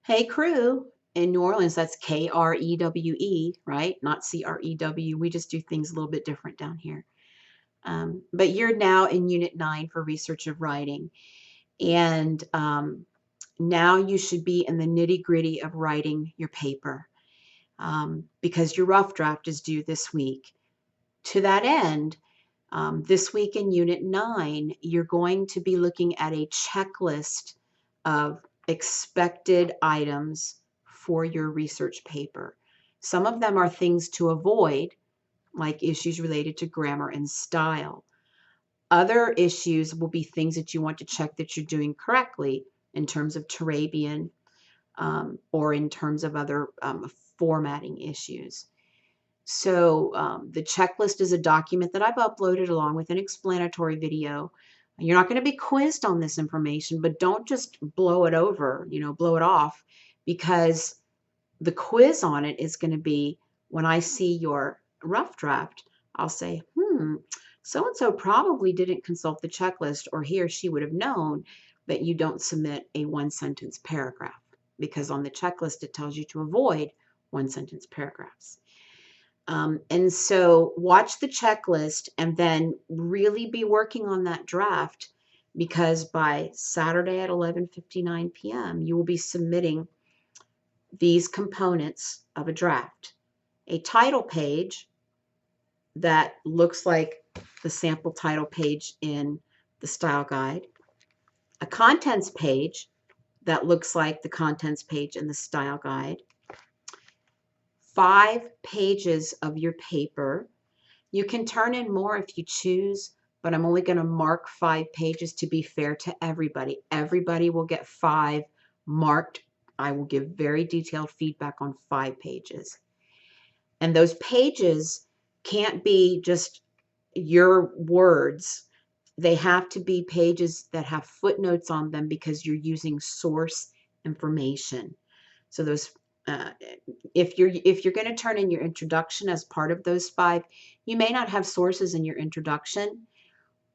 Hey crew, in New Orleans, that's Krewe, right? Not CREW. We just do things a little bit different down here. But you're now in Unit 9 for Research of Writing. And now you should be in the nitty-gritty of writing your paper because your rough draft is due this week. To that end, this week in Unit 9, you're going to be looking at a checklist of expected items for your research paper. Some of them are things to avoid, like issues related to grammar and style. Other issues will be things that you want to check that you're doing correctly in terms of Turabian or in terms of other formatting issues. So the checklist is a document that I've uploaded along with an explanatory video. You're not going to be quizzed on this information, but don't just blow it over, blow it off, because the quiz on it is going to be when I see your rough draft, I'll say, so-and-so probably didn't consult the checklist, or he or she would have known that you don't submit a one-sentence paragraph, because on the checklist it tells you to avoid one-sentence paragraphs. And so watch the checklist and then really be working on that draft, because by Saturday at 11:59 p.m. you will be submitting these components of a draft. A title page that looks like the sample title page in the style guide. A contents page that looks like the contents page in the style guide. 5 pages of your paper. You can turn in more if you choose, but I'm only going to mark 5 pages to be fair to everybody. Everybody will get 5 marked. I will give very detailed feedback on 5 pages. And those pages can't be just your words. They have to be pages that have footnotes on them, because you're using source information. So those if you're going to turn in your introduction as part of those 5, you may not have sources in your introduction,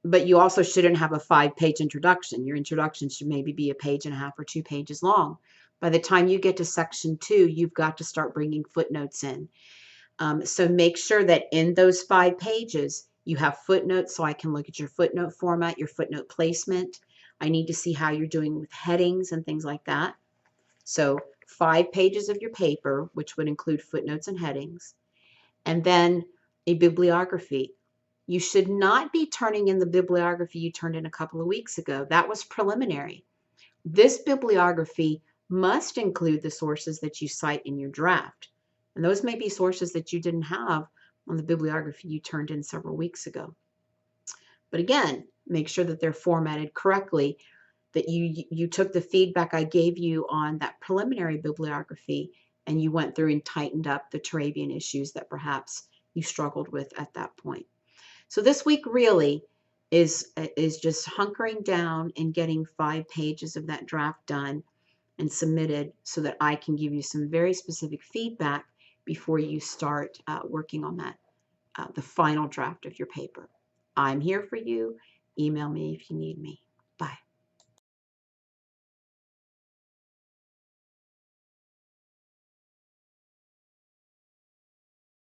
but you also shouldn't have a 5-page introduction. Your introduction should maybe be a page and a half or 2 pages long. By the time you get to section 2, you've got to start bringing footnotes in. So make sure that in those 5 pages, you have footnotes, so I can look at your footnote format, your footnote placement. I need to see how you're doing with headings and things like that. So 5 pages of your paper, which would include footnotes and headings, and then a bibliography. You should not be turning in the bibliography you turned in a couple of weeks ago. That was preliminary. This bibliography must include the sources that you cite in your draft. And those may be sources that you didn't have on the bibliography you turned in several weeks ago. But again, make sure that they're formatted correctly, that you took the feedback I gave you on that preliminary bibliography and you went through and tightened up the Turabian issues that perhaps you struggled with at that point. So this week really is just hunkering down and getting 5 pages of that draft done and submitted, so that I can give you some very specific feedback before you start working on that, the final draft of your paper. I'm here for you. Email me if you need me.